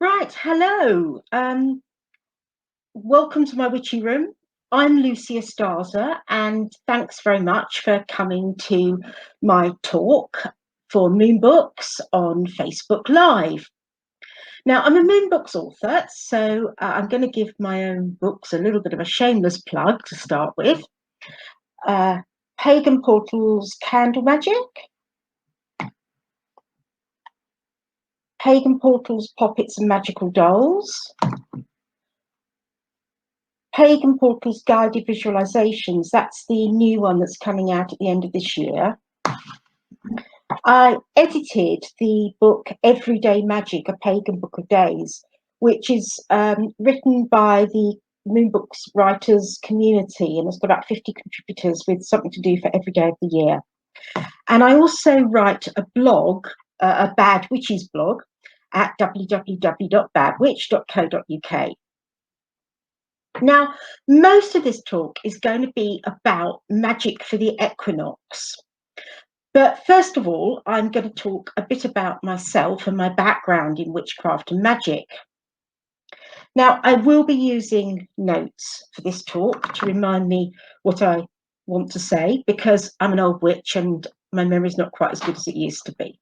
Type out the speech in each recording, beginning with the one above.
Right, hello. Welcome to my witchy room. I'm Lucya Starza, and thanks very much for coming to my talk for Moon Books on Facebook Live. Now, I'm a Moon Books author, so I'm going to give my own books a little bit of a shameless plug to start with. Pagan Portals Candle Magic, Pagan Portals Poppets and Magical Dolls, Pagan Portals Guided Visualizations, that's the new one that's coming out at the end of this year. I edited the book Everyday Magic, a Pagan Book of Days, which is written by the Moon Books writers community, and it's got about 50 contributors with something to do for every day of the year. And I also write a blog, a Bad Witches blog, at www.badwitch.co.uk. Now, most of this talk is going to be about magic for the equinox. But first of all, I'm going to talk a bit about myself and my background in witchcraft and magic. Now, I will be using notes for this talk to remind me what I want to say, because I'm an old witch and my memory's not quite as good as it used to be.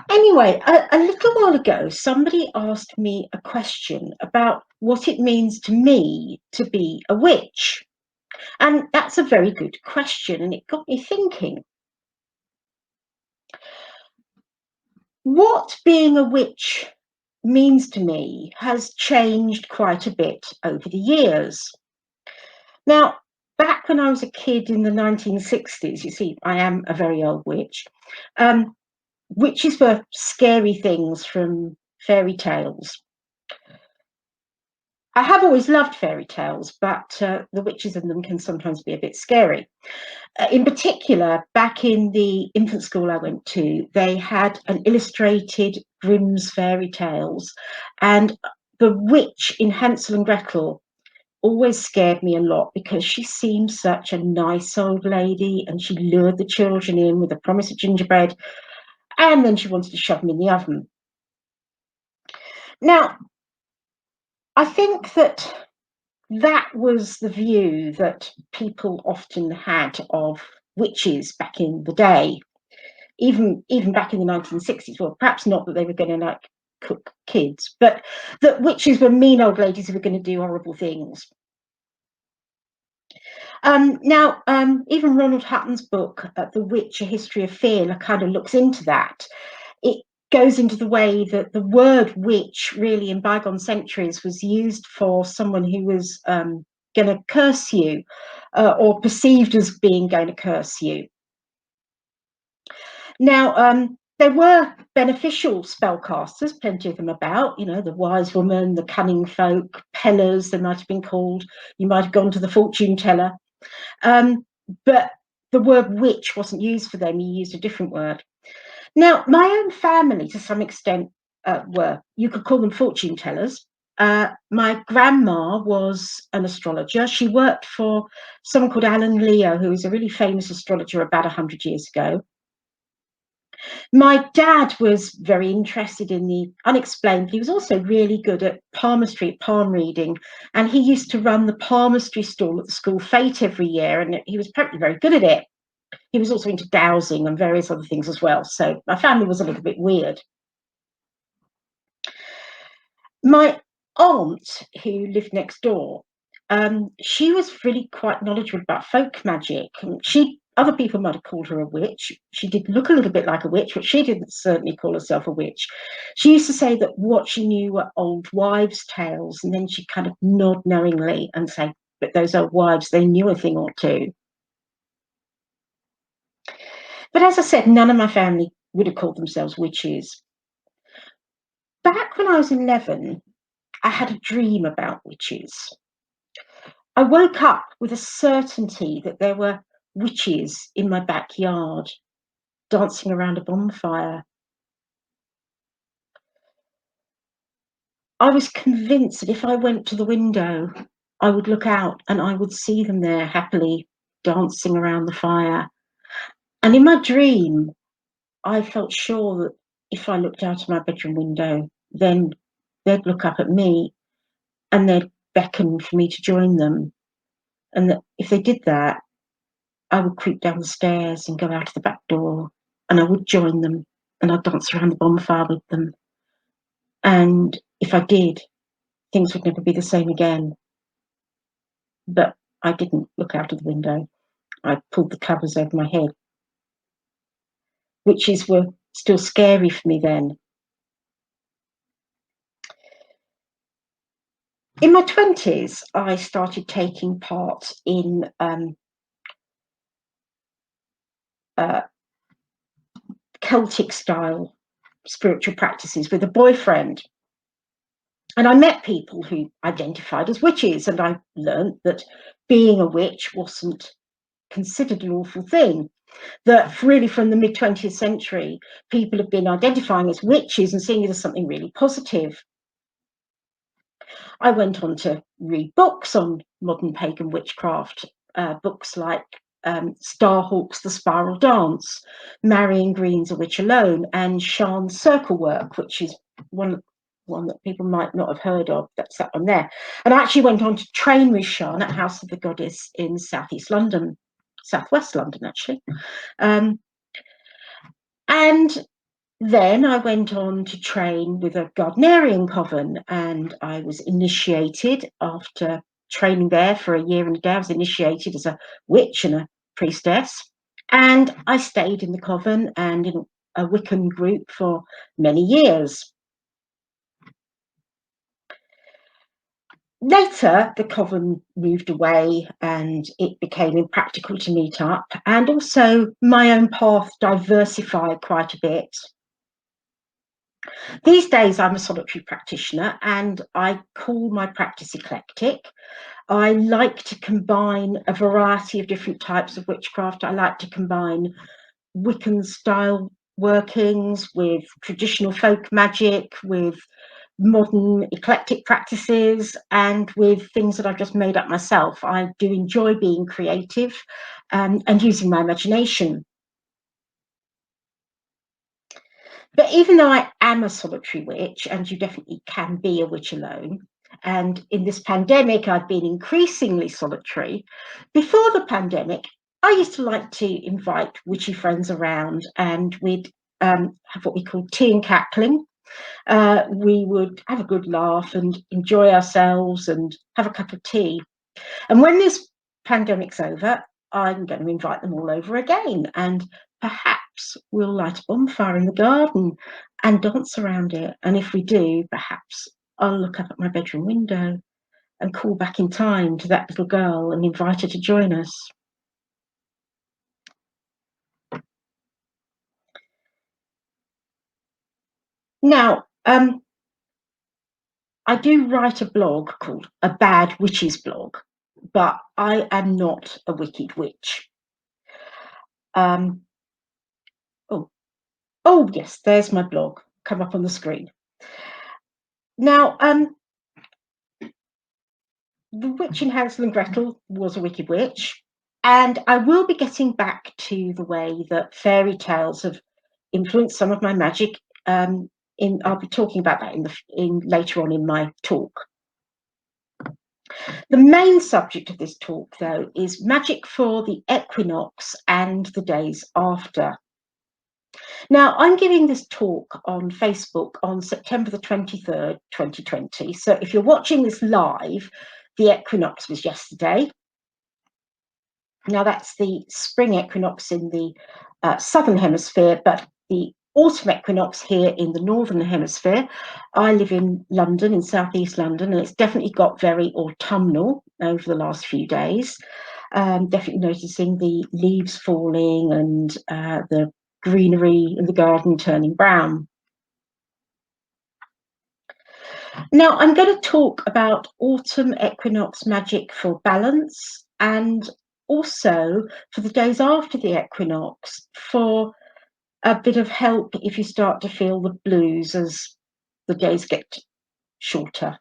Anyway, a little while ago, somebody asked me a question about what it means to me to be a witch. And that's a very good question, and it got me thinking. What being a witch means to me has changed quite a bit over the years. Now, back when I was a kid in the 1960s, you see, I am a very old witch, witches were scary things from fairy tales. I have always loved fairy tales, but the witches in them can sometimes be a bit scary. In particular, back in the infant school I went to, they had an illustrated Grimm's fairy tales, and the witch in Hansel and Gretel always scared me a lot because she seemed such a nice old lady, and she lured the children in with the promise of gingerbread, and then she wanted to shove them in the oven. Now, I think that was the view that people often had of witches back in the day, even back in the 1960s. Well, perhaps not that they were going to like cook kids, but that witches were mean old ladies who were going to do horrible things. Now, even Ronald Hutton's book, The Witch, A History of Fear, kind of looks into that. It goes into the way that the word witch really in bygone centuries was used for someone who was going to curse you or perceived as being going to curse you. Now, there were beneficial spellcasters, plenty of them about, you know, the wise woman, the cunning folk, pellers, they might have been called. You might have gone to the fortune teller. But the word witch wasn't used for them, you used a different word. Now, my own family, to some extent, were, you could call them fortune tellers. My grandma was an astrologer. She worked for someone called Alan Leo, who was a really famous astrologer about 100 years ago. My dad was very interested in the unexplained, but he was also really good at palmistry, palm reading, and he used to run the palmistry stall at the school fete every year, and he was apparently very good at it. He was also into dowsing and various other things as well, so my family was a little bit weird. My aunt, who lived next door, she was really quite knowledgeable about folk magic. Other people might have called her a witch. She did look a little bit like a witch, but she didn't certainly call herself a witch. She used to say that what she knew were old wives' tales, and then she'd kind of nod knowingly and say, but those old wives, they knew a thing or two. But as I said, none of my family would have called themselves witches. Back when I was 11, I had a dream about witches. I woke up with a certainty that there were witches in my backyard dancing around a bonfire. I was convinced that if I went to the window, I would look out and I would see them there happily dancing around the fire. And in my dream, I felt sure that if I looked out of my bedroom window, then they'd look up at me and they'd beckon for me to join them. And that if they did that, I would creep down the stairs and go out of the back door, and I would join them, and I'd dance around the bonfire with them. And if I did, things would never be the same again. But I didn't look out of the window. I pulled the covers over my head. Witches were still scary for me then. In my 20s, I started taking part in Celtic style spiritual practices with a boyfriend. And I met people who identified as witches, and I learned that being a witch wasn't considered an awful thing. That really from the mid-20th century, people have been identifying as witches and seeing it as something really positive. I went on to read books on modern pagan witchcraft, books like Starhawk's The Spiral Dance, Marion Green's A Witch Alone, and Shan's Circle Work, which is one that people might not have heard of. That's that one there. And I actually went on to train with Shan at House of the Goddess in southwest London, actually. And then I went on to train with a Gardnerian coven, and I was initiated after training there for a year and a day. I was initiated as a witch and a priestess, and I stayed in the coven and in a Wiccan group for many years. Later, the coven moved away and it became impractical to meet up, and also my own path diversified quite a bit. These days, I'm a solitary practitioner and I call my practice eclectic. I like to combine a variety of different types of witchcraft. I like to combine Wiccan style workings with traditional folk magic, with modern eclectic practices, and with things that I've just made up myself. I do enjoy being creative and using my imagination. But even though I am a solitary witch, and you definitely can be a witch alone, and in this pandemic, I've been increasingly solitary. Before the pandemic, I used to like to invite witchy friends around, and we'd have what we call tea and cackling. We would have a good laugh and enjoy ourselves and have a cup of tea. And when this pandemic's over, I'm going to invite them all over again. And perhaps we'll light a bonfire in the garden and dance around it. And if we do, perhaps I'll look up at my bedroom window and call back in time to that little girl and invite her to join us. Now, I do write a blog called A Bad Witches Blog, but I am not a wicked witch. Oh, yes, there's my blog, come up on the screen. Now, the witch in Hansel and Gretel was a wicked witch, and I will be getting back to the way that fairy tales have influenced some of my magic. I'll be talking about that in later on in my talk. The main subject of this talk, though, is magic for the equinox and the days after. Now, I'm giving this talk on Facebook on September the 23rd, 2020. So if you're watching this live, the equinox was yesterday. Now, that's the spring equinox in the southern hemisphere, but the autumn equinox here in the northern hemisphere. I live in London, in southeast London, and it's definitely got very autumnal over the last few days. Definitely noticing the leaves falling and the greenery in the garden turning brown. Now, I'm going to talk about autumn equinox magic for balance, and also for the days after the equinox for a bit of help if you start to feel the blues as the days get shorter.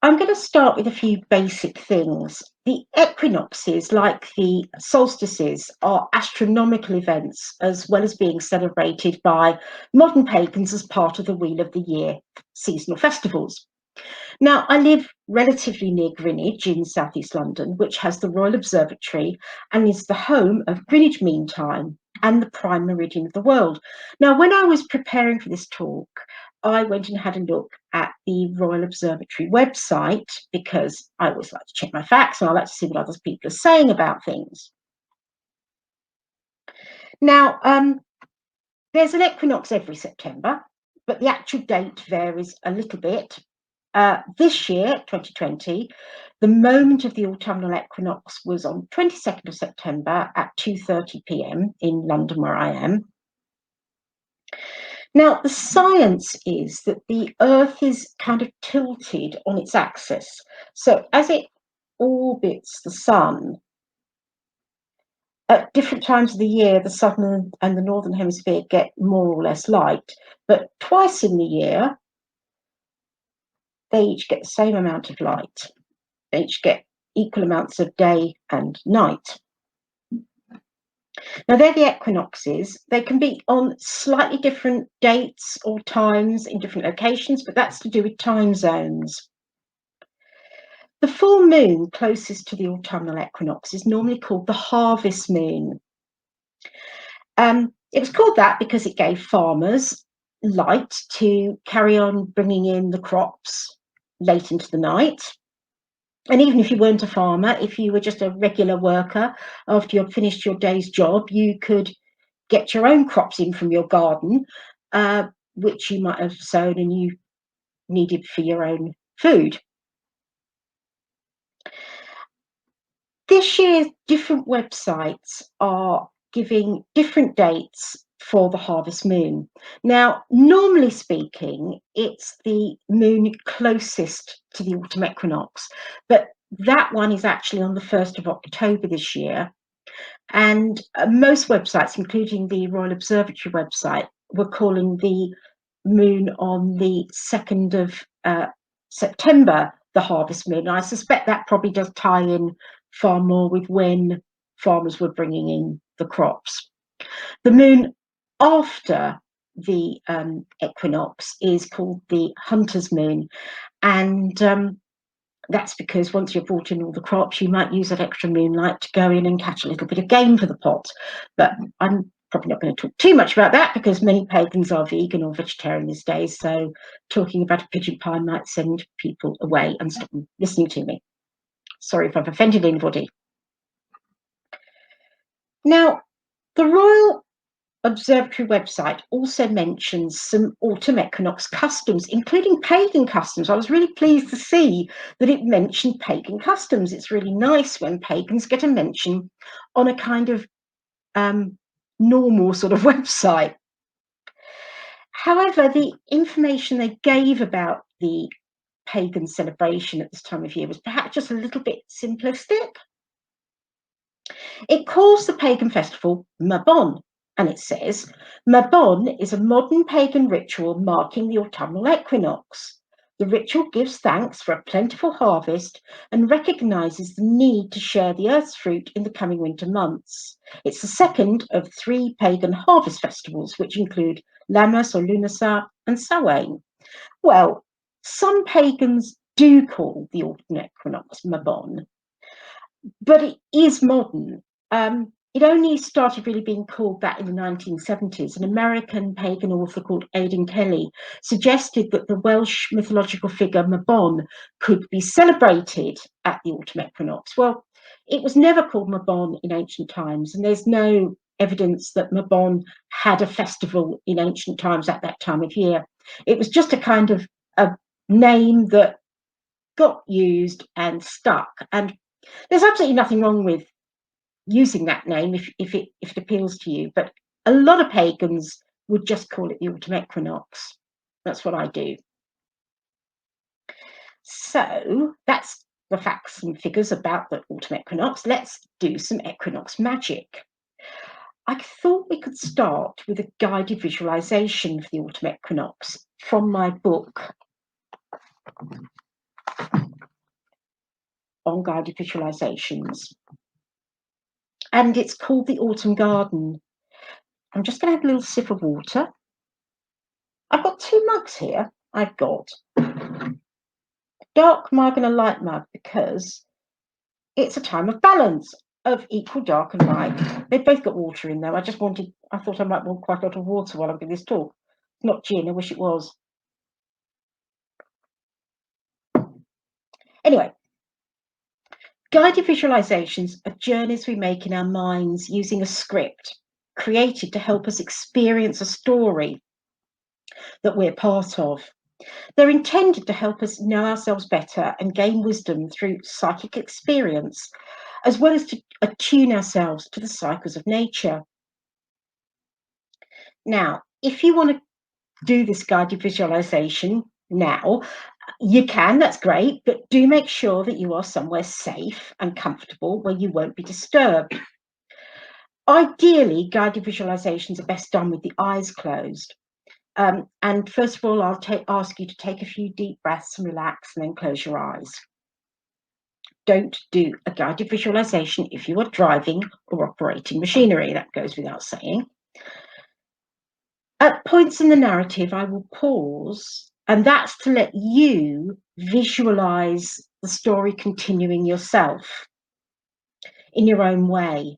I'm going to start with a few basic things. The equinoxes, like the solstices, are astronomical events, as well as being celebrated by modern pagans as part of the Wheel of the Year seasonal festivals. Now, I live relatively near Greenwich in southeast London, which has the Royal Observatory and is the home of Greenwich Mean Time and the prime meridian of the world. Now, when I was preparing for this talk, I went and had a look at the Royal Observatory website because I always like to check my facts and I like to see what other people are saying about things. Now, there's an equinox every September, but the actual date varies a little bit. This year, 2020, the moment of the autumnal equinox was on 22nd of September at 2:30 p.m. in London, where I am. Now, the science is that the Earth is kind of tilted on its axis. So as it orbits the sun, at different times of the year, the southern and the northern hemisphere get more or less light, but twice in the year, they each get the same amount of light. They each get equal amounts of day and night. Now, they're the equinoxes. They can be on slightly different dates or times in different locations, but that's to do with time zones. The full moon closest to the autumnal equinox is normally called the harvest moon. It was called that because it gave farmers light to carry on bringing in the crops late into the night. And even if you weren't a farmer, if you were just a regular worker, after you'd finished your day's job, you could get your own crops in from your garden, which you might have sown and you needed for your own food. This year, different websites are giving different dates for the harvest moon. Now, normally speaking, it's the moon closest to the autumn equinox, but that one is actually on the 1st of October this year. And most websites, including the Royal Observatory website, were calling the moon on the 2nd of September the harvest moon. And I suspect that probably does tie in far more with when farmers were bringing in the crops. The moon after the equinox is called the hunter's moon, and that's because once you've brought in all the crops, you might use that extra moonlight to go in and catch a little bit of game for the pot. But I'm probably not going to talk too much about that because many pagans are vegan or vegetarian these days. So talking about a pigeon pie might send people away and stop them listening to me. Sorry if I've offended anybody. Now, the Royal Observatory website also mentions some autumn equinox customs, including pagan customs. I was really pleased to see that it mentioned pagan customs. It's really nice when pagans get a mention on a kind of normal sort of website. However, the information they gave about the pagan celebration at this time of year was perhaps just a little bit simplistic. It calls the pagan festival Mabon, and it says, Mabon is a modern pagan ritual marking the autumnal equinox. The ritual gives thanks for a plentiful harvest and recognises the need to share the earth's fruit in the coming winter months. It's the second of 3 pagan harvest festivals, which include Lammas or Lunasa and Samhain. Well, some pagans do call the autumn equinox Mabon, but it is modern. It only started really being called that in the 1970s. An American pagan author called Aidan Kelly suggested that the Welsh mythological figure Mabon could be celebrated at the autumn equinox. Well, it was never called Mabon in ancient times, and there's no evidence that Mabon had a festival in ancient times at that time of year. It was just a kind of a name that got used and stuck. And there's absolutely nothing wrong with using that name if it appeals to you, but a lot of pagans would just call it the autumn equinox. That's what I do. So that's the facts and figures about the autumn equinox. Let's do some equinox magic. I thought we could start with a guided visualization for the autumn equinox from my book on guided visualizations, and it's called The Autumn Garden. I'm just going to have a little sip of water. I've got two mugs here. I've got a dark mug and a light mug because it's a time of balance, of equal dark and light. They've both got water in them. I thought I might want quite a lot of water while I'm giving this talk. Not gin, I wish it was. Anyway, guided visualizations are journeys we make in our minds using a script created to help us experience a story that we're part of. They're intended to help us know ourselves better and gain wisdom through psychic experience, as well as to attune ourselves to the cycles of nature. Now, if you want to do this guided visualization now, you can, that's great, but do make sure that you are somewhere safe and comfortable where you won't be disturbed. Ideally, guided visualizations are best done with the eyes closed. And first of all, I'll ask you to take a few deep breaths and relax, and then close your eyes. Don't do a guided visualization if you are driving or operating machinery. That goes without saying. At points in the narrative, I will pause, and that's to let you visualize the story continuing yourself in your own way.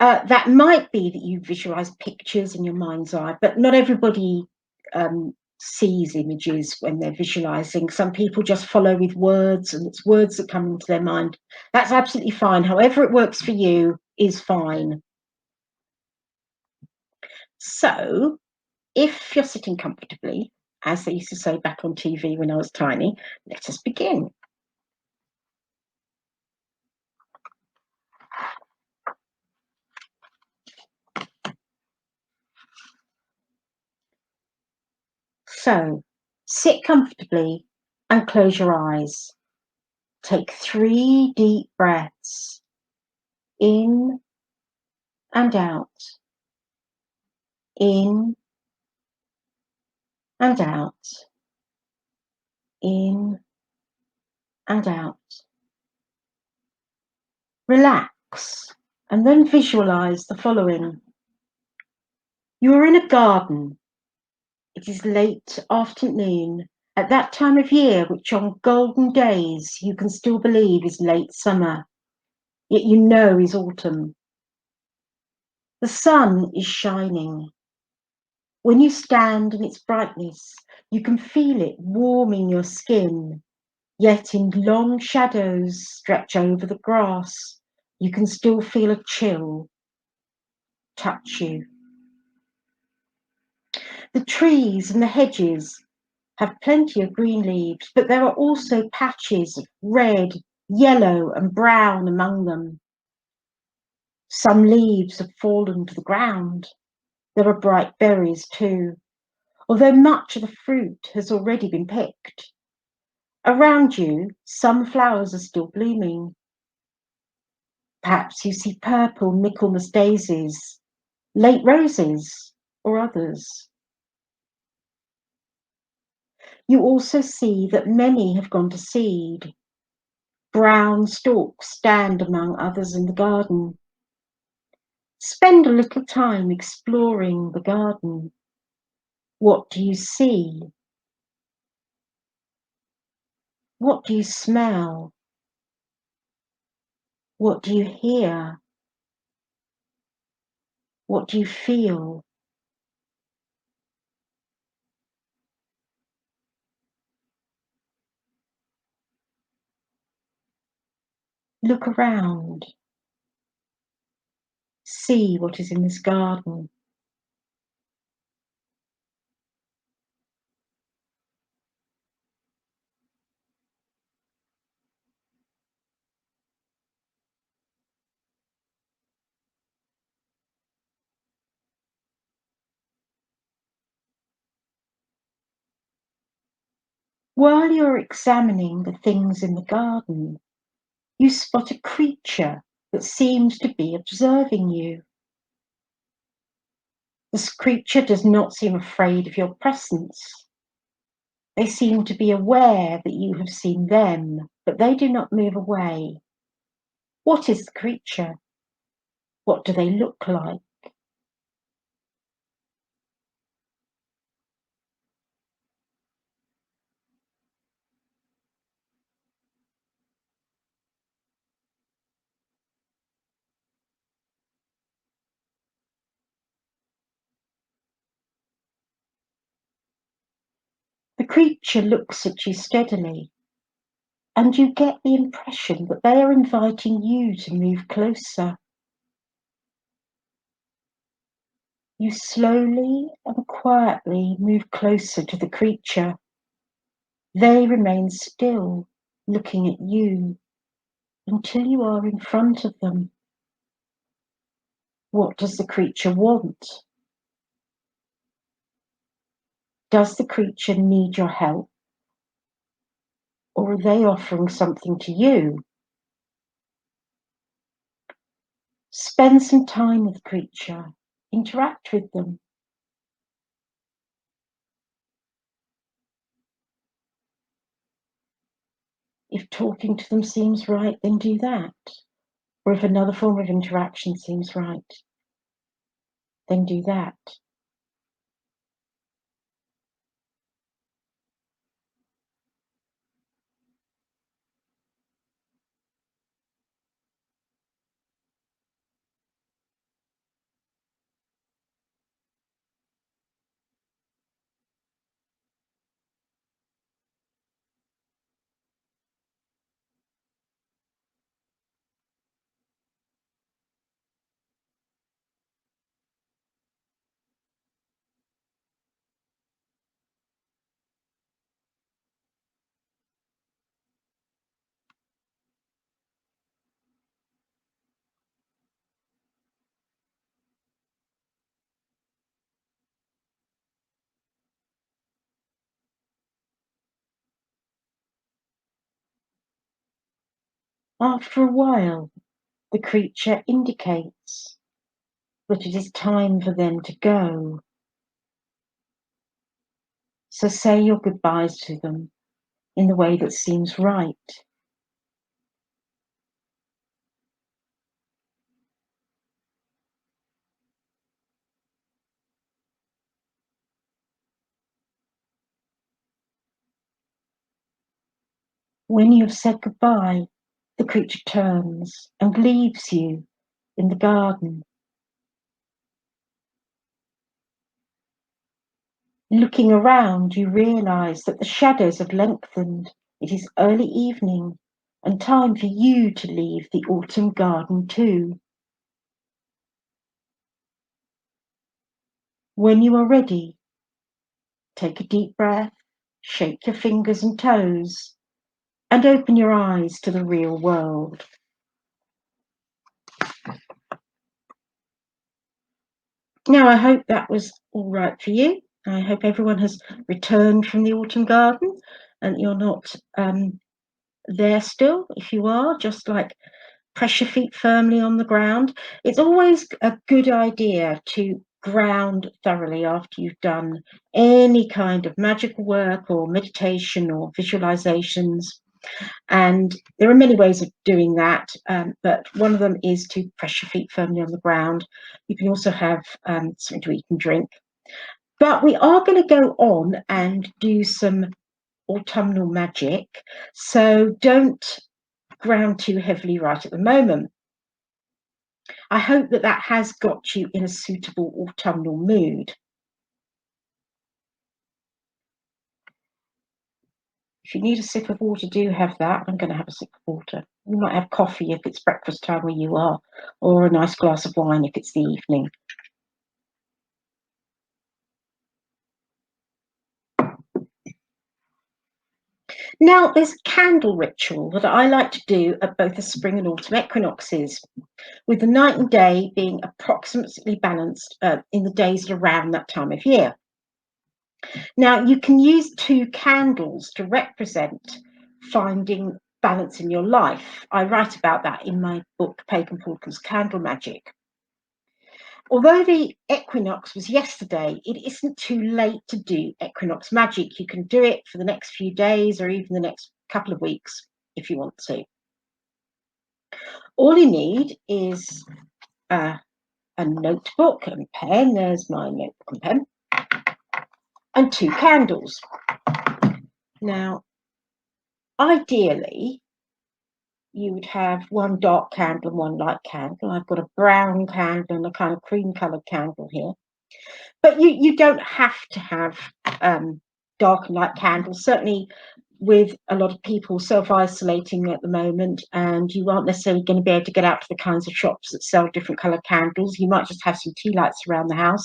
That might be that you visualize pictures in your mind's eye, but not everybody sees images when they're visualizing. Some people just follow with words, and it's words that come into their mind. That's absolutely fine. However it works for you is fine. So if you're sitting comfortably, as they used to say back on TV when I was tiny, let us begin. So sit comfortably and close your eyes. Take 3 deep breaths in and out, in and out, in and out. Relax and then visualize the following. You are in a garden. It is late afternoon, at that time of year which on golden days you can still believe is late summer, yet you know is autumn. The sun is shining. When you stand in its brightness, you can feel it warming your skin, yet in long shadows stretch over the grass, you can still feel a chill touch you. The trees and the hedges have plenty of green leaves, but there are also patches of red, yellow and brown among them. Some leaves have fallen to the ground. There are bright berries too, although much of the fruit has already been picked. Around you, some flowers are still blooming. Perhaps you see purple Michaelmas daisies, late roses, or others. You also see that many have gone to seed. Brown stalks stand among others in the garden. Spend a little time exploring the garden. What do you see? What do you smell? What do you hear? What do you feel? Look around. See what is in this garden. While you're examining the things in the garden, you spot a creature that seems to be observing you. This creature does not seem afraid of your presence. They seem to be aware that you have seen them but they do not move away. What is the creature? What do they look like? The creature looks at you steadily, and you get the impression that they are inviting you to move closer. You slowly and quietly move closer to the creature. They remain still, looking at you, until you are in front of them. What does the creature want? Does the creature need your help? Or are they offering something to you? Spend some time with the creature. Interact with them. If talking to them seems right, then do that. Or if another form of interaction seems right, then do that. After a while, the creature indicates that it is time for them to go. So say your goodbyes to them in the way that seems right. When you have said goodbye, the creature turns and leaves you in the garden. Looking around, you realize that the shadows have lengthened. It is early evening and time for you to leave the autumn garden too. When you are ready, take a deep breath, shake your fingers and toes, and open your eyes to the real world. Now, I hope that was all right for you. I hope everyone has returned from the autumn garden and you're not there still. If you are, just like press your feet firmly on the ground. It's always a good idea to ground thoroughly after you've done any kind of magical work or meditation or visualizations. And there are many ways of doing that, but one of them is to press your feet firmly on the ground. You can also have something to eat and drink. But we are going to go on and do some autumnal magic, so don't ground too heavily right at the moment. I hope that that has got you in a suitable autumnal mood. If you need a sip of water, do have that. I'm going to have a sip of water. You might have coffee if it's breakfast time where you are, or a nice glass of wine if it's the evening. Now, there's a candle ritual that I like to do at both the spring and autumn equinoxes, with the night and day being approximately balanced in the days around that time of year. Now, you can use two candles to represent finding balance in your life. I write about that in my book, Pagan Customs Candle Magic. Although the equinox was yesterday, it isn't too late to do equinox magic. You can do it for the next few days or even the next couple of weeks. if you want to. All you need is a notebook and pen. There's my notebook and pen. And 2 candles. Now, ideally, you would have 1 dark candle and 1 light candle. I've got a brown candle and a kind of cream-coloured candle here. But you don't have to have dark and light candles. Certainly, with a lot of people self-isolating at the moment, and you aren't necessarily going to be able to get out to the kinds of shops that sell different coloured candles. You might just have some tea lights around the house.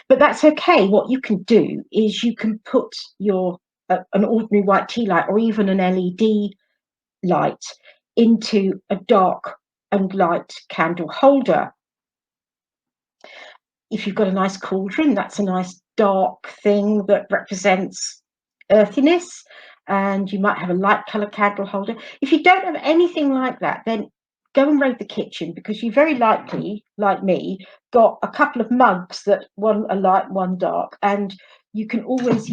But that's okay. What you can do is you can put your an ordinary white tea light or even an LED light into a dark and light candle holder. If you've got a nice cauldron, that's a nice dark thing that represents earthiness, and you might have a light colour candle holder. If you don't have anything like that, then go and raid the kitchen, because you very likely, like me, got a couple of mugs that one are light, one dark, and you can always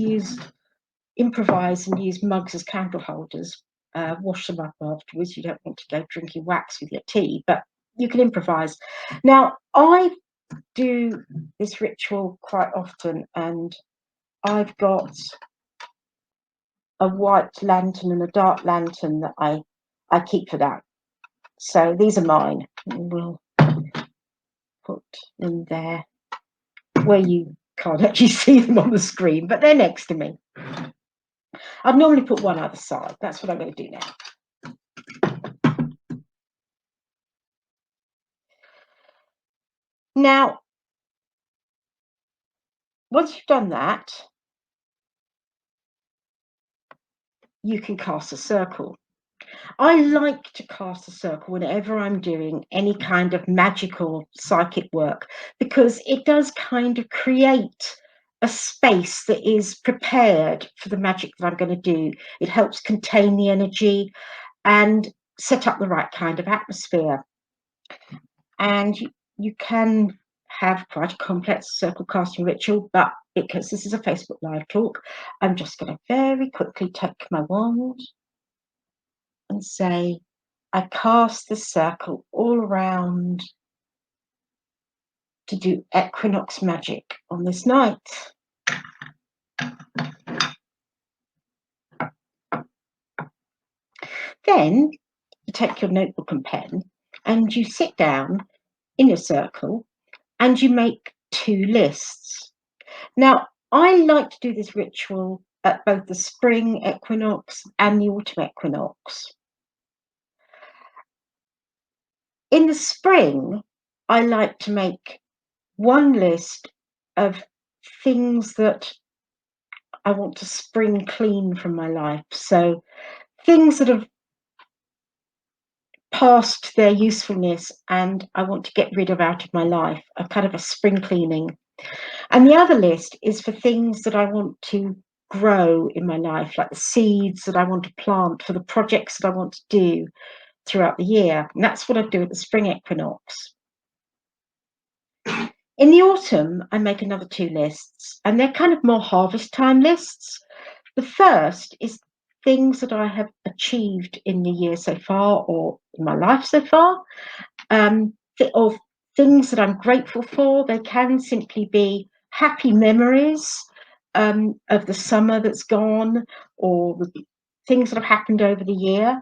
improvise and use mugs as candle holders. Wash them up afterwards. You don't want to go drinking wax with your tea, but you can improvise. Now, I do this ritual quite often, and I've got a white lantern and a dark lantern that I keep for that. So these are mine. We'll put them there where you can't actually see them on the screen, but they're next to me. I'd normally put one either side. That's what I'm going to do now. Now, once you've done that, you can cast a circle. I like to cast a circle whenever I'm doing any kind of magical psychic work, because it does kind of create a space that is prepared for the magic that I'm going to do. It helps contain the energy and set up the right kind of atmosphere. And you can have quite a complex circle casting ritual, but because this is a Facebook Live talk, I'm just going to very quickly take my wand and say, I cast the circle all around to do Equinox magic on this night. Then you take your notebook and pen and you sit down in your circle and you make 2 lists. Now, I like to do this ritual at both the spring equinox and the autumn equinox. In the spring, I like to make 1 list of things that I want to spring clean from my life. So things that have past their usefulness and I want to get rid of out of my life, a kind of a spring cleaning. And the other list is for things that I want to grow in my life, like the seeds that I want to plant for the projects that I want to do throughout the year. And that's what I do at the spring equinox. In the autumn, I make another 2 lists, and they're kind of more harvest time lists. The first is things that I have achieved in the year so far, or in my life so far, or things that I'm grateful for. They can simply be happy memories of the summer that's gone, or the things that have happened over the year.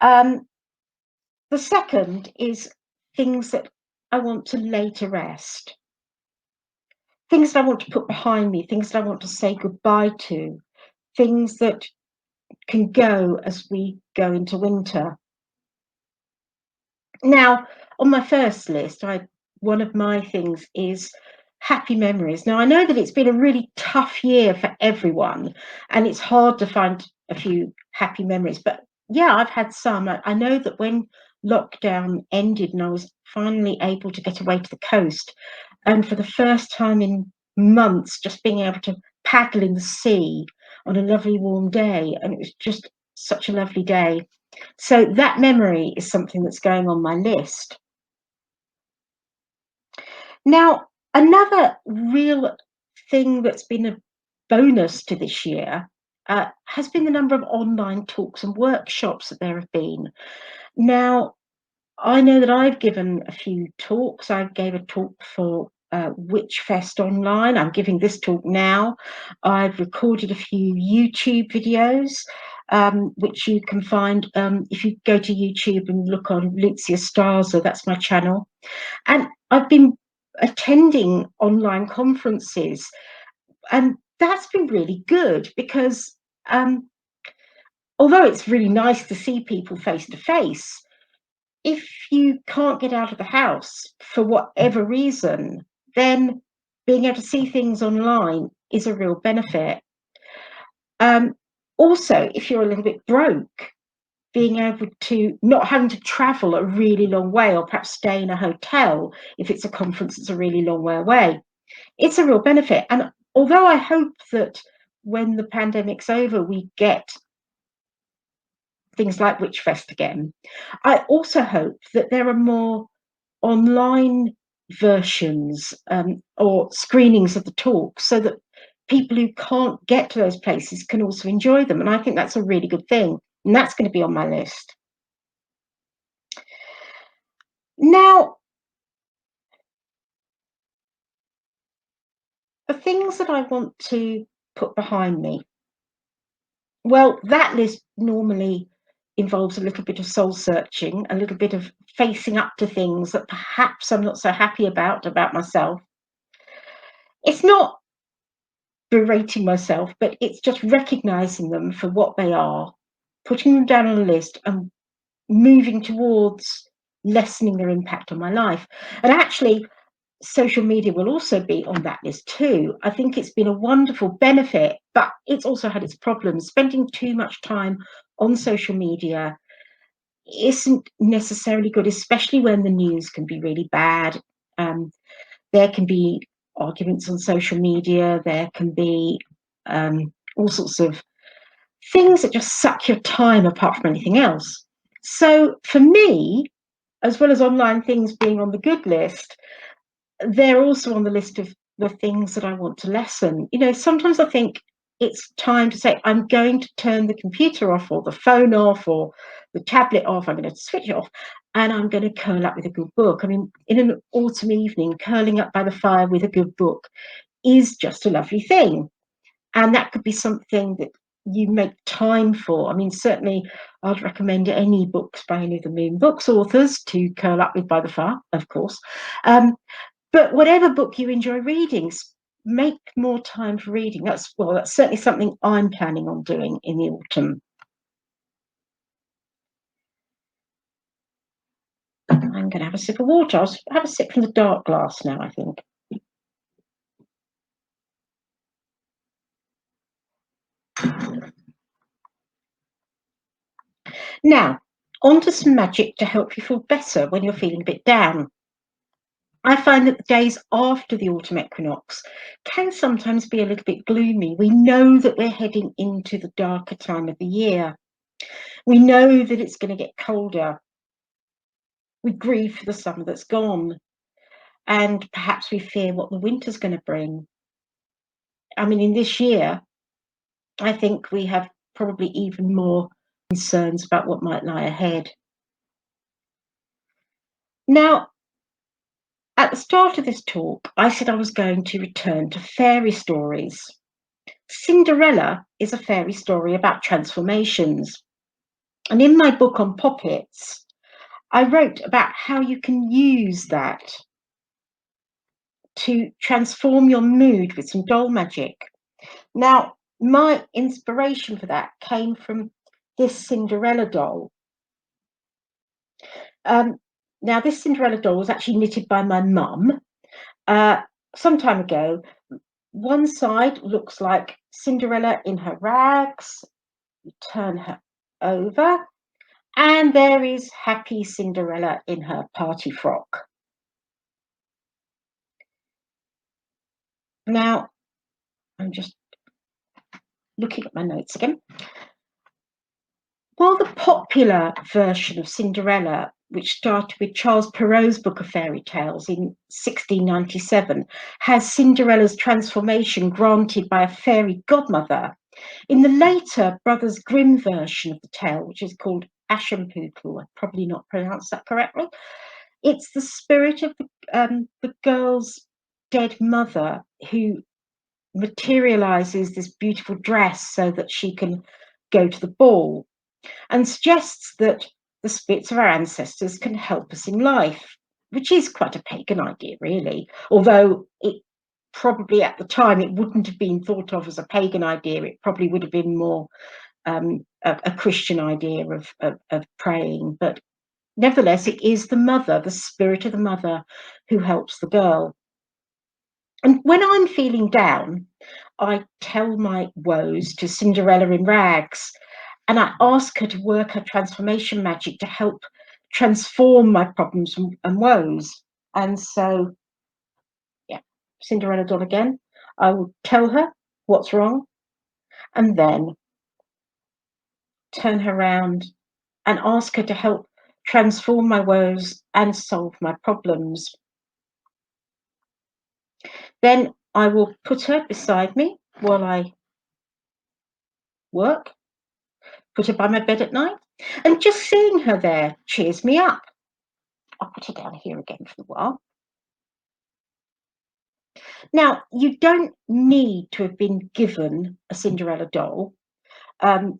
The second is things that I want to lay to rest. Things that I want to put behind me, things that I want to say goodbye to, things that can go as we go into winter. Now, on my first list, one of my things is happy memories. Now, I know that it's been a really tough year for everyone, and it's hard to find a few happy memories. But yeah, I've had some. I know that when lockdown ended and I was finally able to get away to the coast, and for the first time in months, just being able to paddle in the sea on a lovely warm day, and it was just such a lovely day. So that memory is something that's going on my list. Now, another real thing that's been a bonus to this year, has been the number of online talks and workshops that there have been. Now, I know that I've given a few talks. I gave a talk for Witch Fest online. I'm giving this talk now. I've recorded a few YouTube videos, which you can find if you go to YouTube and look on Lucya Starza. That's my channel. And I've been attending online conferences, and that's been really good because although it's really nice to see people face to face, if you can't get out of the house for whatever reason, then being able to see things online is a real benefit. Also, if you're a little bit broke, being able to not having to travel a really long way, or perhaps stay in a hotel if it's a conference that's a really long way away, it's a real benefit. And although I hope that when the pandemic's over, we get things like Witchfest again, I also hope that there are more online versions or screenings of the talk so that people who can't get to those places can also enjoy them. And I think that's a really good thing. And that's going to be on my list. Now, the things that I want to put behind me, well, that list normally involves a little bit of soul searching, a little bit of facing up to things that perhaps I'm not so happy about myself. It's not berating myself, but it's just recognizing them for what they are, putting them down on a list and moving towards lessening their impact on my life. And actually, social media will also be on that list too. I think it's been a wonderful benefit, but it's also had its problems. Spending too much time on social media isn't necessarily good, especially when the news can be really bad. There can be arguments on social media. There can be all sorts of things that just suck your time apart from anything else. So for me, as well as online things being on the good list, they're also on the list of the things that I want to lessen. You know, sometimes I think it's time to say, I'm going to turn the computer off or the phone off or the tablet off. I'm going to switch it off and I'm going to curl up with a good book. I mean, in an autumn evening, curling up by the fire with a good book is just a lovely thing. And that could be something that you make time for. I mean, certainly I'd recommend any books by any of the Moon Books authors to curl up with by the fire, of course. But whatever book you enjoy reading, make more time for reading. That's certainly something I'm planning on doing in the autumn. I'm going to have a sip of water. I'll have a sip from the dark glass now, I think. Now, on to some magic to help you feel better when you're feeling a bit down. I find that the days after the autumn equinox can sometimes be a little bit gloomy. We know that we're heading into the darker time of the year. We know that it's going to get colder. We grieve for the summer that's gone. And perhaps we fear what the winter's going to bring. I mean, in this year, I think we have probably even more concerns about what might lie ahead. Now, at the start of this talk, I said I was going to return to fairy stories. Cinderella is a fairy story about transformations. And in my book on poppets, I wrote about how you can use that to transform your mood with some doll magic. Now, my inspiration for that came from this Cinderella doll. Now, this Cinderella doll was actually knitted by my mum some time ago. One side looks like Cinderella in her rags. You turn her over, and there is happy Cinderella in her party frock. Now, I'm just looking at my notes again. While the popular version of Cinderella, which started with Charles Perrault's Book of Fairy Tales in 1697, has Cinderella's transformation granted by a fairy godmother, In the later Brothers Grimm version of the tale, which is called Aschenputtel, I've probably not pronounced that correctly, it's the spirit of the girl's dead mother who materializes this beautiful dress so that she can go to the ball, and suggests that the spirits of our ancestors can help us in life, which is quite a pagan idea, really, although it probably at the time it wouldn't have been thought of as a pagan idea. It probably would have been more a Christian idea of praying. But nevertheless, it is the mother, the spirit of the mother, who helps the girl. And when I'm feeling down, I tell my woes to Cinderella in rags, and I ask her to work her transformation magic to help transform my problems and woes. And so, yeah, Cinderella doll again. I will tell her what's wrong and then turn her around and ask her to help transform my woes and solve my problems. Then I will put her beside me while I work, put her by my bed at night, and just seeing her there cheers me up. I'll put her down here again for a while. Now, you don't need to have been given a Cinderella doll.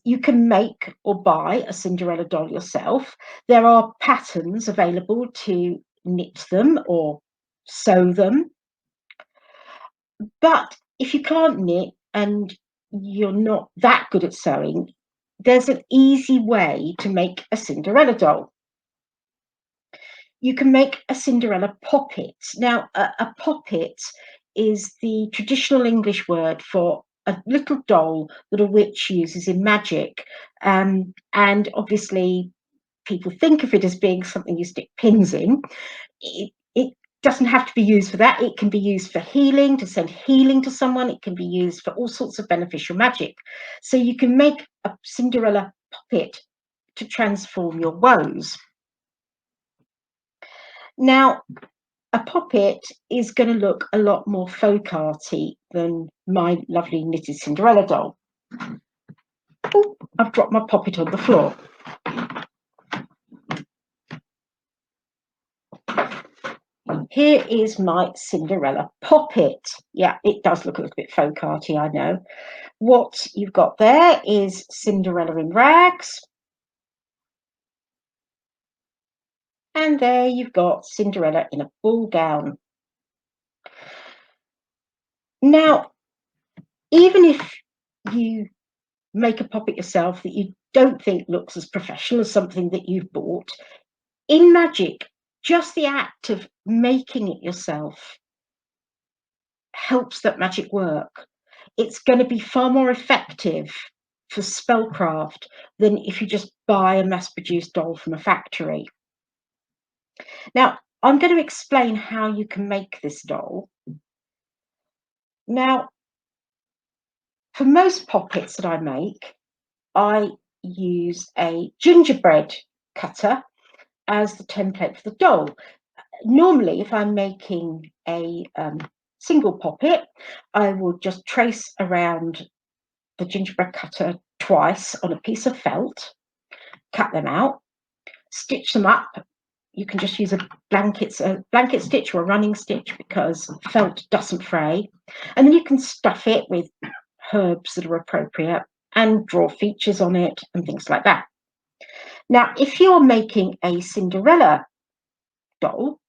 You can make or buy a Cinderella doll yourself. There are patterns available to knit them or sew them. But if you can't knit and you're not that good at sewing, there's an easy way to make a Cinderella doll. You can make a Cinderella poppet. Now, a poppet is the traditional English word for a little doll that a witch uses in magic. And obviously, people think of it as being something you stick pins in. It doesn't have to be used for that. It can be used for healing, to send healing to someone. It can be used for all sorts of beneficial magic. So you can make a Cinderella poppet to transform your woes. Now, a poppet is going to look a lot more folk arty than my lovely knitted Cinderella doll. Oh, I've dropped my poppet on the floor. Here is my Cinderella poppet. Yeah, it does look a little bit folk arty, I know. What you've got there is Cinderella in rags. And there you've got Cinderella in a ball gown. Now, even if you make a poppet yourself that you don't think looks as professional as something that you've bought, in magic, just the act of making it yourself helps that magic work. It's going to be far more effective for spellcraft than if you just buy a mass-produced doll from a factory. Now, I'm going to explain how you can make this doll. Now, for most poppets that I make, I use a gingerbread cutter as the template for the doll. Normally, if I'm making a single poppet, I will just trace around the gingerbread cutter twice on a piece of felt, cut them out, stitch them up. You can just use a blanket stitch or a running stitch because felt doesn't fray. And then you can stuff it with herbs that are appropriate and draw features on it and things like that. Now, if you're making a Cinderella doll,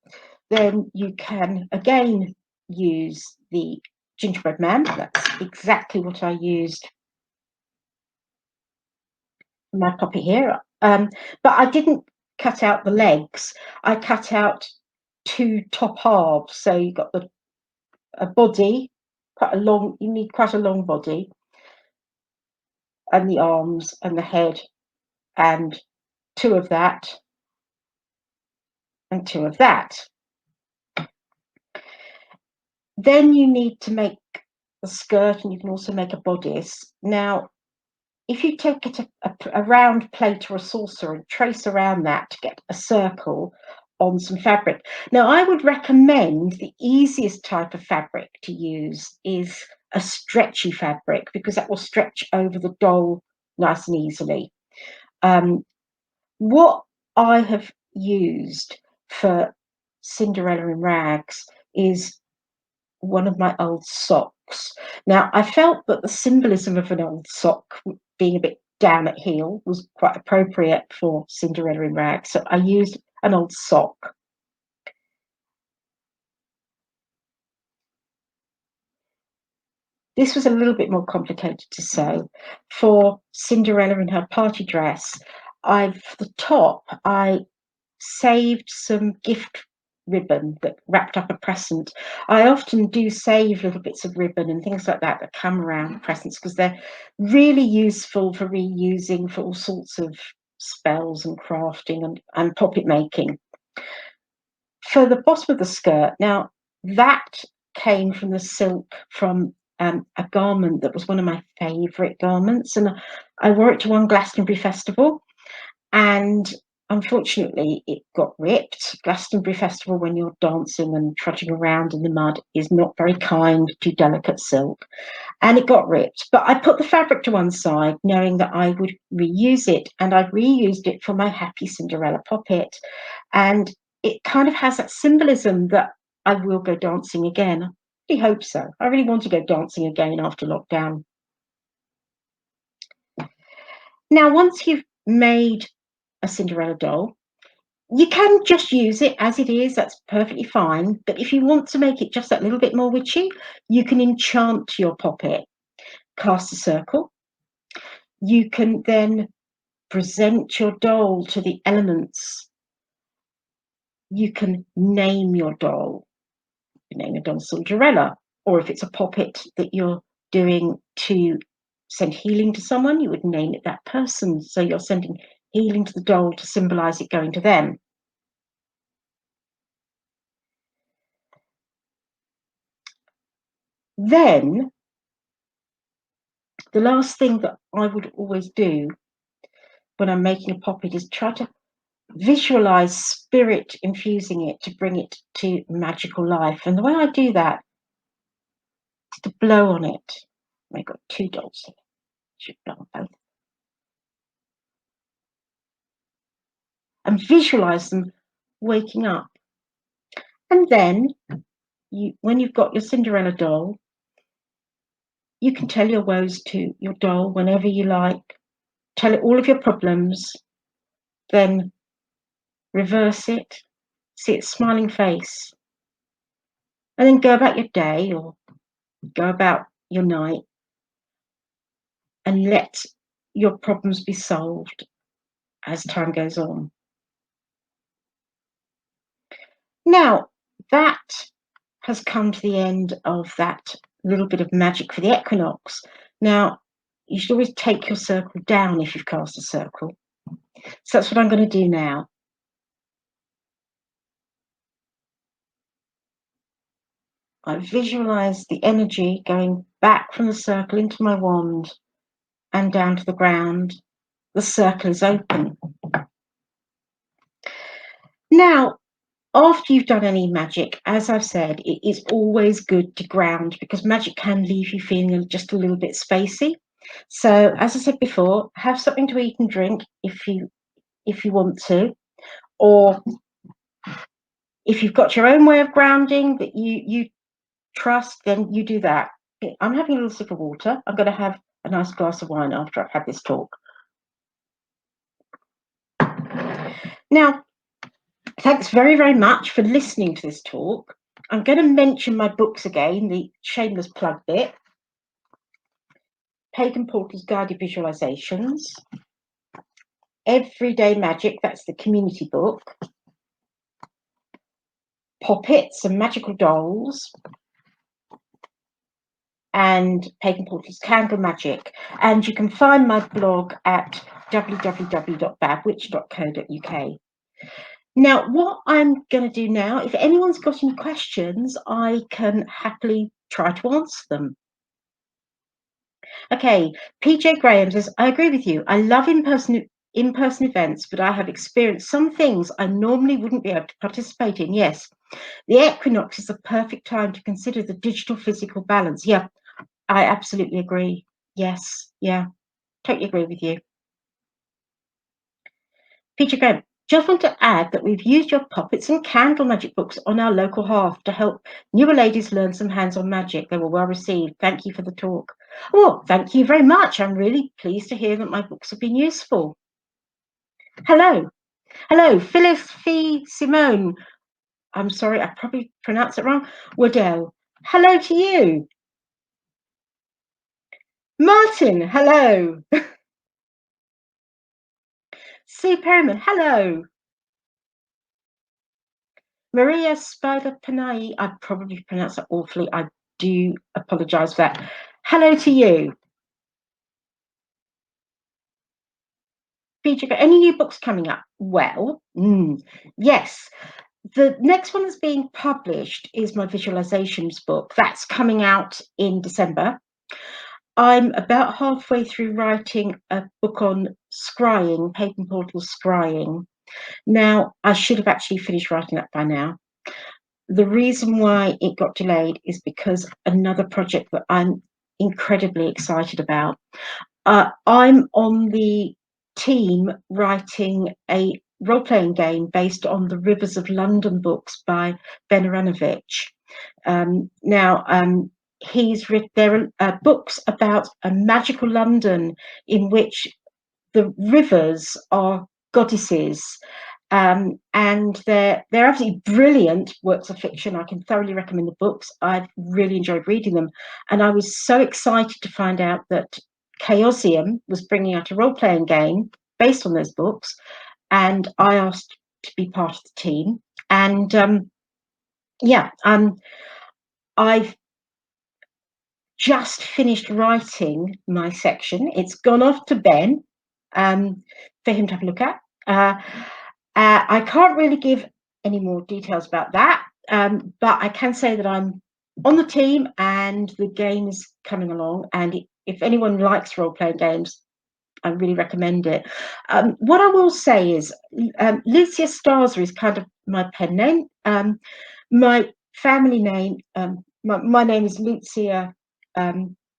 then you can again use the gingerbread man. That's exactly what I used in my poppet here. But I didn't cut out the legs. I cut out two top halves. So you've got a body, you need quite a long body, and the arms and the head, and two of that, and two of that. Then you need to make a skirt, and you can also make a bodice. Now, if you take a round plate or a saucer and trace around that to get a circle on some fabric. Now, I would recommend the easiest type of fabric to use is a stretchy fabric, because that will stretch over the doll nice and easily. What I have used for Cinderella in rags is one of my old socks. Now, I felt that the symbolism of an old sock being a bit down at heel was quite appropriate for Cinderella in rags, so I used an old sock. This was a little bit more complicated to sew. For Cinderella in her party dress, for the top, I saved some gift ribbon that wrapped up a present. I often do save little bits of ribbon and things like that come around presents, because they're really useful for reusing for all sorts of spells and crafting and poppet making. For the bottom of the skirt, now that came from the silk from a garment that was one of my favourite garments, and I wore it to one Glastonbury festival, and unfortunately it got ripped. Glastonbury festival, when you're dancing and trudging around in the mud, is not very kind to delicate silk, and it got ripped. But I put the fabric to one side, knowing that I would reuse it, and I reused it for my Happy Cinderella poppet. And it kind of has that symbolism that I will go dancing again. I really hope so. I really want to go dancing again after lockdown. Now, once you've made a Cinderella doll, you can just use it as it is. That's perfectly fine. But if you want to make it just that little bit more witchy, you can enchant your poppet. Cast a circle. You can then present your doll to the elements. You can name your doll. Name your doll Cinderella, or if it's a poppet that you're doing to send healing to someone, you would name it that person. So you're sending healing to the doll to symbolize it going to them. Then the last thing that I would always do when I'm making a poppet is try to visualize spirit infusing it to bring it to magical life. And the way I do that is to blow on it. I've got two dolls here. Should blow on both. And visualize them waking up. And then, when you've got your Cinderella doll, you can tell your woes to your doll whenever you like. Tell it all of your problems, then reverse it, see its smiling face, and then go about your day or go about your night and let your problems be solved as time goes on. Now, that has come to the end of that little bit of magic for the equinox. Now, you should always take your circle down if you've cast a circle. So that's what I'm going to do now. I visualize the energy going back from the circle into my wand and down to the ground. The circle is open. Now, after you've done any magic, as I've said, it is always good to ground, because magic can leave you feeling just a little bit spacey. So, as I said before, have something to eat and drink if you want to, or if you've got your own way of grounding that you trust, then you do that. I'm having a little sip of water. I'm going to have a nice glass of wine after I've had this talk. Now, thanks very, very much for listening to this talk. I'm going to mention my books again, the shameless plug bit. Pagan Portal's Guided Visualizations. Everyday Magic, that's the community book. Poppets and Magical Dolls. And Pagan Portal's Candle Magic. And you can find my blog at www.badwitch.co.uk. Now, what I'm going to do now, if anyone's got any questions, I can happily try to answer them. Okay, PJ Graham says, I agree with you. I love in-person events, but I have experienced some things I normally wouldn't be able to participate in. Yes, the equinox is the perfect time to consider the digital physical balance. Yeah, I absolutely agree. Yes, yeah, totally agree with you. Peter Graham, just want to add that we've used your puppets and candle magic books on our local hearth to help newer ladies learn some hands-on magic. They were well received. Thank you for the talk. Oh, thank you very much. I'm really pleased to hear that my books have been useful. Hello. Hello, Phyllis Fee Simone. I'm sorry, I probably pronounced it wrong. Waddell. Hello to you. Martin, hello. Sue Perryman, hello. Maria Spider Panay, I probably pronounced that awfully. I do apologise for that. Hello to you. Feature, any new books coming up? Well, yes. The next one that's being published is my visualizations book. That's coming out in December. I'm about halfway through writing a book on scrying, paper portal scrying. Now, I should have actually finished writing that by now. The reason why it got delayed is because another project that I'm incredibly excited about. I'm on the team writing a role-playing game based on the Rivers of London books by Ben Aranovich. He's written there are books about a magical London in which the rivers are goddesses, and they're absolutely brilliant works of fiction. I can thoroughly recommend the books. I've really enjoyed reading them, and I was so excited to find out that Chaosium was bringing out a role-playing game based on those books, and I asked to be part of the team. And I've just finished writing my section. It's gone off to Ben for him to have a look at. I can't really give any more details about that, but I can say that I'm on the team and the game is coming along. And if anyone likes role-playing games, I really recommend it. What I will say is Lucya Starza is kind of my pen name. My family name, my name is Lucya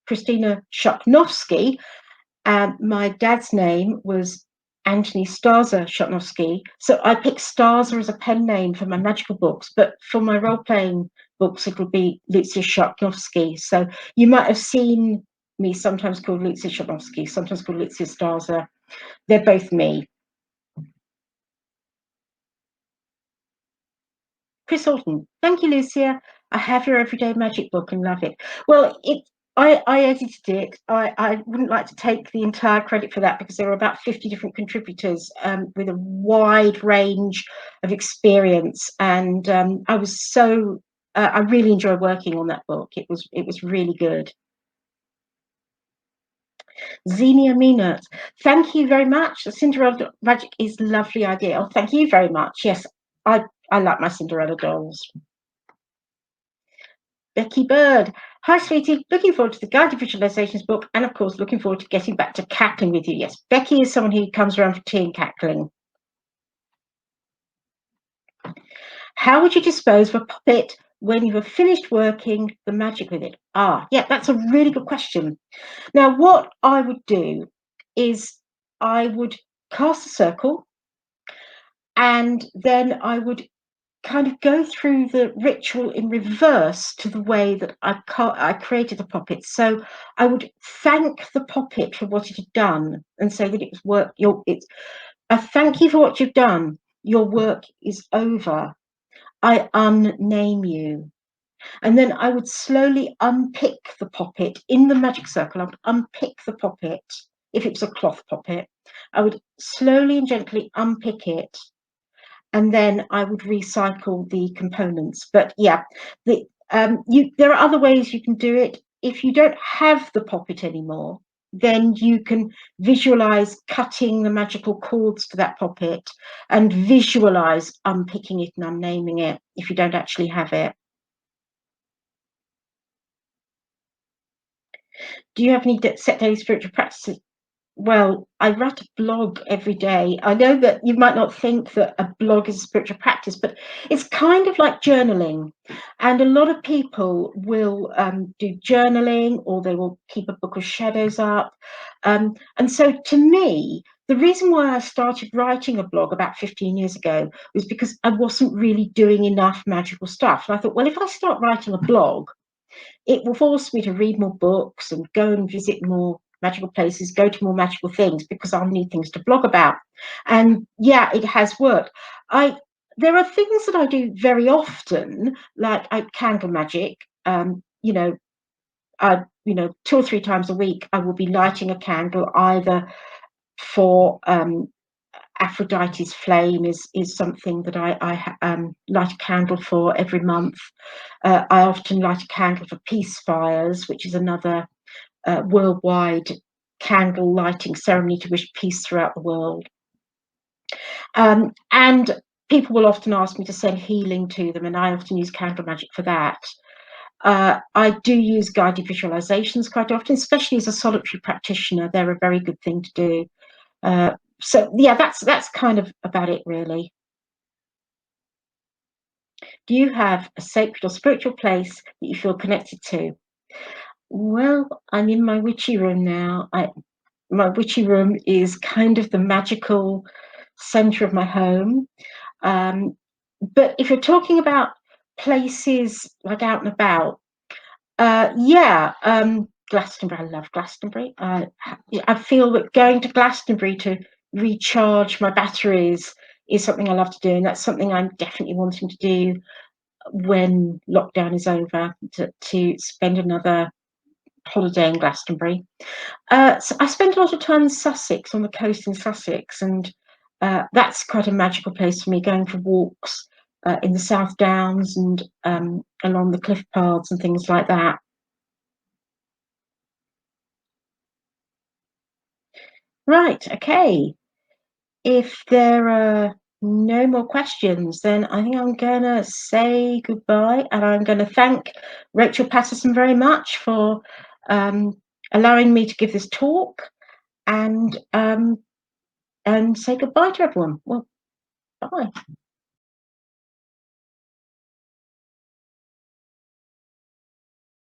Christina Shuknovsky. My dad's name was Anthony Starza Shotnovsky. So I picked Starza as a pen name for my magical books, but for my role-playing books, it will be Lucya Shotnovsky. So you might have seen me sometimes called Lucya Shotnovsky, sometimes called Lucya Starza. They're both me. Chris Alton, thank you, Lucia. I have your everyday magic book and love it. Well, I edited it. I wouldn't like to take the entire credit for that because there were about 50 different contributors with a wide range of experience, and I was so I really enjoyed working on that book. It was really good. Xenia Minert, thank you very much. The Cinderella magic is a lovely idea. Oh, thank you very much. Yes, I like my Cinderella dolls. Becky Bird. Hi, sweetie. Looking forward to the guided visualizations book, and of course, looking forward to getting back to cackling with you. Yes, Becky is someone who comes around for tea and cackling. How would you dispose of a puppet when you have finished working the magic with it? Yeah, that's a really good question. Now, what I would do is I would cast a circle, and then I would kind of go through the ritual in reverse to the way that I created the puppet. So I would thank the puppet for what it had done and say that it was work. I thank you for what you've done. Your work is over. I unname you. And then I would slowly unpick the puppet in the magic circle. I would unpick the puppet. If it was a cloth puppet, I would slowly and gently unpick it, and then I would recycle the components. But yeah, there are other ways you can do it. If you don't have the puppet anymore, then you can visualize cutting the magical cords to that puppet and visualize unpicking it and unnaming it if you don't actually have it. Do you have any set daily spiritual practices? Well, I write a blog every day. I know that you might not think that a blog is a spiritual practice, but it's kind of like journaling. And a lot of people will do journaling, or they will keep a book of shadows up. And so to me, the reason why I started writing a blog about 15 years ago was because I wasn't really doing enough magical stuff. And I thought, well, if I start writing a blog, it will force me to read more books and go and visit more magical places, go to more magical things, because I'll need things to blog about. And yeah, it has worked. I There are things that I do very often, like candle magic. Two or three times a week, I will be lighting a candle either for Aphrodite's flame is something that I light a candle for every month. I often light a candle for peace fires, which is another worldwide candle lighting ceremony to wish peace throughout the world. And people will often ask me to send healing to them, and I often use candle magic for that. I do use guided visualizations quite often, especially as a solitary practitioner. They're a very good thing to do. So yeah, that's kind of about it, really. Do you have a sacred or spiritual place that you feel connected to? Well, I'm in my witchy room now. My witchy room is kind of the magical center of my home. Um, but if you're talking about places like out and about, yeah, Glastonbury. I love Glastonbury. I feel that going to Glastonbury to recharge my batteries is something I love to do, and that's something I'm definitely wanting to do when lockdown is over, to spend another holiday in Glastonbury. So I spent a lot of time in Sussex, on the coast in Sussex, and that's quite a magical place for me, going for walks in the South Downs and along the cliff paths and things like that. Right, okay. If there are no more questions, then I think I'm going to say goodbye, and I'm going to thank Rachel Patterson very much for um, allowing me to give this talk, and say goodbye to everyone. Well, bye.